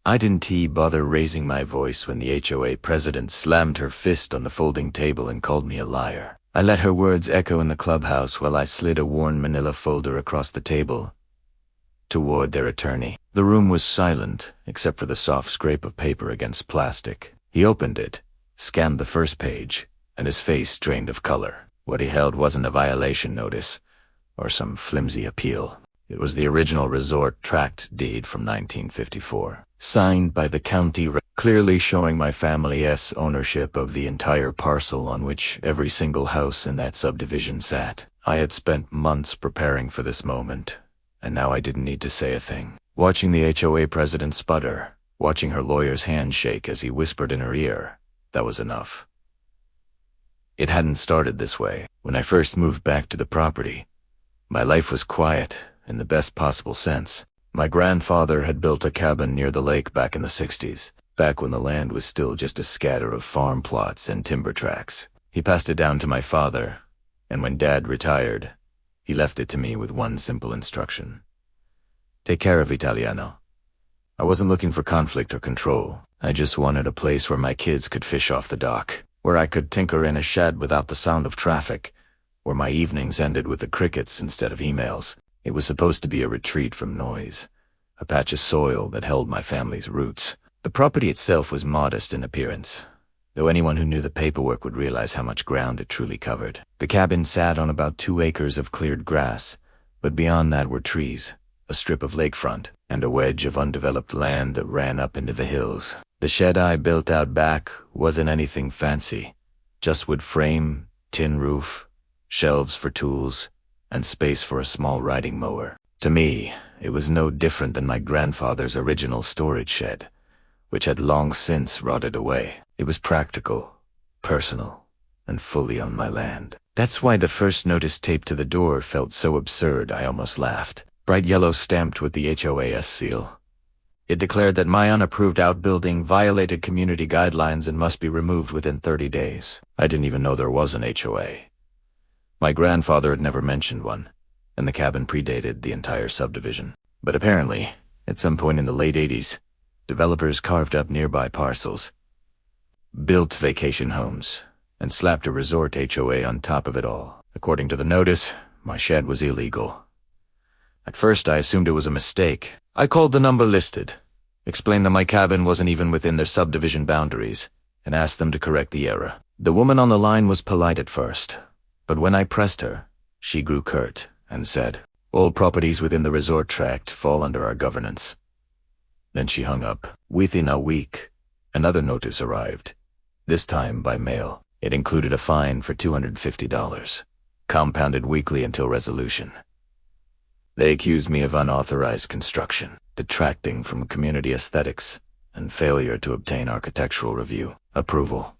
I didn't bother raising my voice when the HOA president slammed her fist on the folding table and called me a liar. I let her words echo in the clubhouse while I slid a worn manila folder across the table toward their attorney. The room was silent, except for the soft scrape of paper against plastic. He opened it, scanned the first page, and his face drained of color. What he held wasn't a violation notice or some flimsy appeal. It was the original resort tract deed from 1954, signed by the county, clearly showing my family's ownership of the entire parcel on which every single house in that subdivision sat. I had spent months preparing for this moment, and now I didn't need to say a thing. Watching the HOA president sputter, watching her lawyer's hand shake as he whispered in her ear, that was enough. It hadn't started this way. When I first moved back to the property, my life was quiet in the best possible sense. My grandfather had built a cabin near the lake back in the 60s, back when the land was still just a scatter of farm plots and timber tracts. He passed it down to my father, and when Dad retired, he left it to me with one simple instruction. Take care of Italiano. I wasn't looking for conflict or control. I just wanted a place where my kids could fish off the dock, where I could tinker in a shed without the sound of traffic, where my evenings ended with the crickets instead of emails. It was supposed to be a retreat from noise, a patch of soil that held my family's roots. The property itself was modest in appearance, though anyone who knew the paperwork would realize how much ground it truly covered. The cabin sat on about 2 acres of cleared grass, but beyond that were trees, a strip of lakefront, and a wedge of undeveloped land that ran up into the hills. The shed I built out back wasn't anything fancy, just wood frame, tin roof, shelves for tools, and space for a small riding mower. To me, it was no different than my grandfather's original storage shed, which had long since rotted away. It was practical, personal, and fully on my land. That's why the first notice taped to the door felt so absurd I almost laughed. Bright yellow stamped with the HOAS seal. It declared that my unapproved outbuilding violated community guidelines and must be removed within 30 days. I didn't even know there was an HOA. My grandfather had never mentioned one, and the cabin predated the entire subdivision. But apparently, at some point in the late 80s, developers carved up nearby parcels, built vacation homes, and slapped a resort HOA on top of it all. According to the notice, my shed was illegal. At first, I assumed it was a mistake. I called the number listed, explained that my cabin wasn't even within their subdivision boundaries, and asked them to correct the error. The woman on the line was polite at first, but when I pressed her, she grew curt and said, "All properties within the resort tract fall under our governance." Then she hung up. Within a week, another notice arrived, this time by mail. It included a fine for $250, compounded weekly until resolution. They accused me of unauthorized construction, detracting from community aesthetics, and failure to obtain architectural review approval.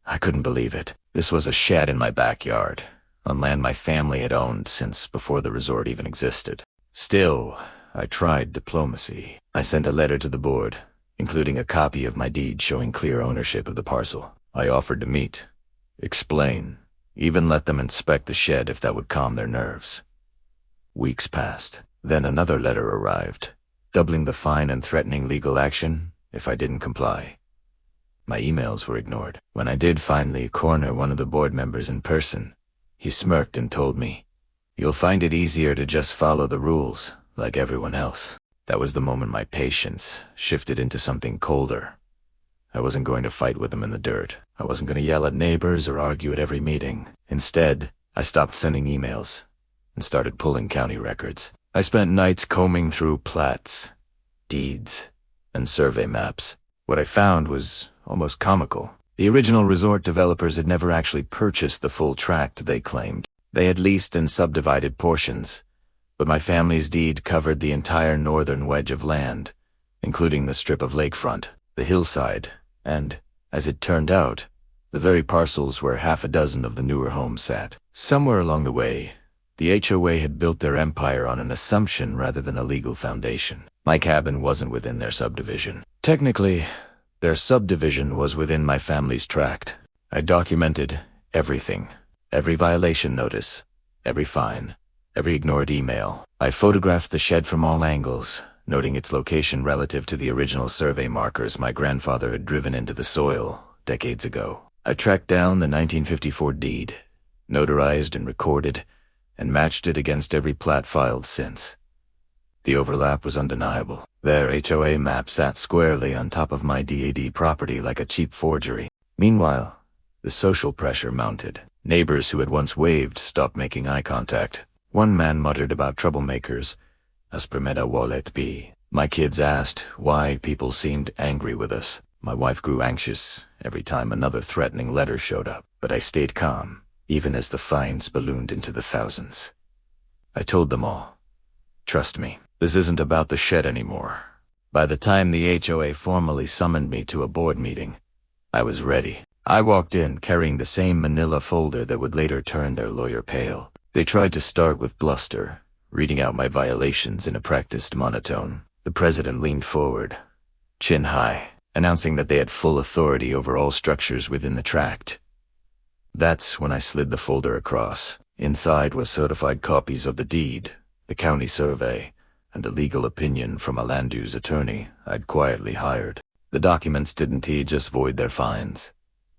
I couldn't believe it. This was a shed in my backyard, on land my family had owned since before the resort even existed. Still, I tried diplomacy. I sent a letter to the board, including a copy of my deed showing clear ownership of the parcel. I offered to meet, explain, even let them inspect the shed if that would calm their nerves. Weeks passed. Then another letter arrived, doubling the fine and threatening legal action if I didn't comply. My emails were ignored. When I did finally corner one of the board members in person, he smirked and told me, "You'll find it easier to just follow the rules, like everyone else." That was the moment my patience shifted into something colder. I wasn't going to fight with them in the dirt. I wasn't going to yell at neighbors or argue at every meeting. Instead, I stopped sending emails and started pulling county records. I spent nights combing through plats, deeds, and survey maps. What I found was almost comical. The original resort developers had never actually purchased the full tract they claimed. They had leased and subdivided portions, but my family's deed covered the entire northern wedge of land, including the strip of lakefront, the hillside, and, as it turned out, the very parcels where half a dozen of the newer homes sat. Somewhere along the way, the HOA had built their empire on an assumption rather than a legal foundation. My cabin wasn't within their subdivision. Technically, their subdivision was within my family's tract. I documented everything, every violation notice, every fine, every ignored email. I photographed the shed from all angles, noting its location relative to the original survey markers my grandfather had driven into the soil decades ago. I tracked down the 1954 deed, notarized and recorded, and matched it against every plat filed since. The overlap was undeniable. Their HOA map sat squarely on top of my DAD property like a cheap forgery. Meanwhile, the social pressure mounted. Neighbors who had once waved stopped making eye contact. One man muttered about troublemakers, as primera wallet be. My kids asked why people seemed angry with us. My wife grew anxious every time another threatening letter showed up, but I stayed calm, even as the fines ballooned into the thousands. I told them all, trust me, this isn't about the shed anymore. By the time the HOA formally summoned me to a board meeting, I was ready. I walked in carrying the same manila folder that would later turn their lawyer pale. They tried to start with bluster, reading out my violations in a practiced monotone. The president leaned forward, chin high, announcing that they had full authority over all structures within the tract. That's when I slid the folder across. Inside was certified copies of the deed, the county survey, and a legal opinion from a land use attorney I'd quietly hired. The documents didn't just void their fines.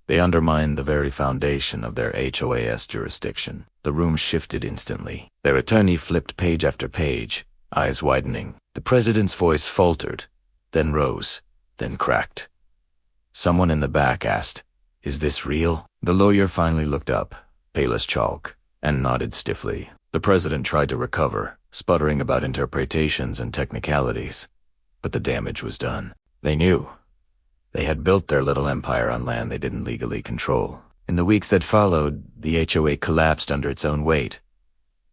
They undermined the very foundation of their HOA's jurisdiction. The room shifted instantly. Their attorney flipped page after page, eyes widening. The president's voice faltered, then rose, then cracked. Someone in the back asked, "Is this real?" The lawyer finally looked up, pale as chalk, and nodded stiffly. The president tried to recover, sputtering about interpretations and technicalities. But the damage was done. They knew. They had built their little empire on land they didn't legally control. In the weeks that followed, the HOA collapsed under its own weight.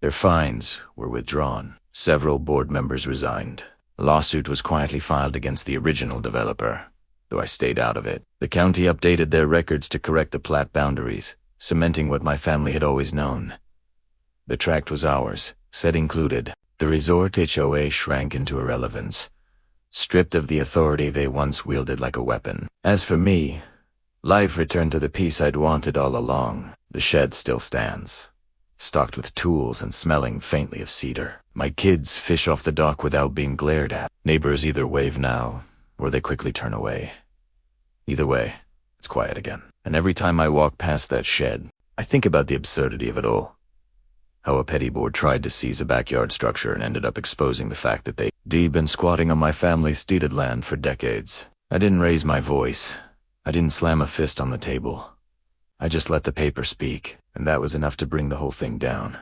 Their fines were withdrawn. Several board members resigned. A lawsuit was quietly filed against the original developer, though I stayed out of it. The county updated their records to correct the plat boundaries, cementing what my family had always known. The tract was ours, set included. The resort HOA shrank into irrelevance, stripped of the authority they once wielded like a weapon. As for me, life returned to the peace I'd wanted all along. The shed still stands, stocked with tools and smelling faintly of cedar. My kids fish off the dock without being glared at. Neighbors either wave now, or they quickly turn away. Either way, it's quiet again. And every time I walk past that shed, I think about the absurdity of it all. How a petty board tried to seize a backyard structure and ended up exposing the fact that they'd been squatting on my family's deeded land for decades. I didn't raise my voice. I didn't slam a fist on the table. I just let the paper speak, and that was enough to bring the whole thing down.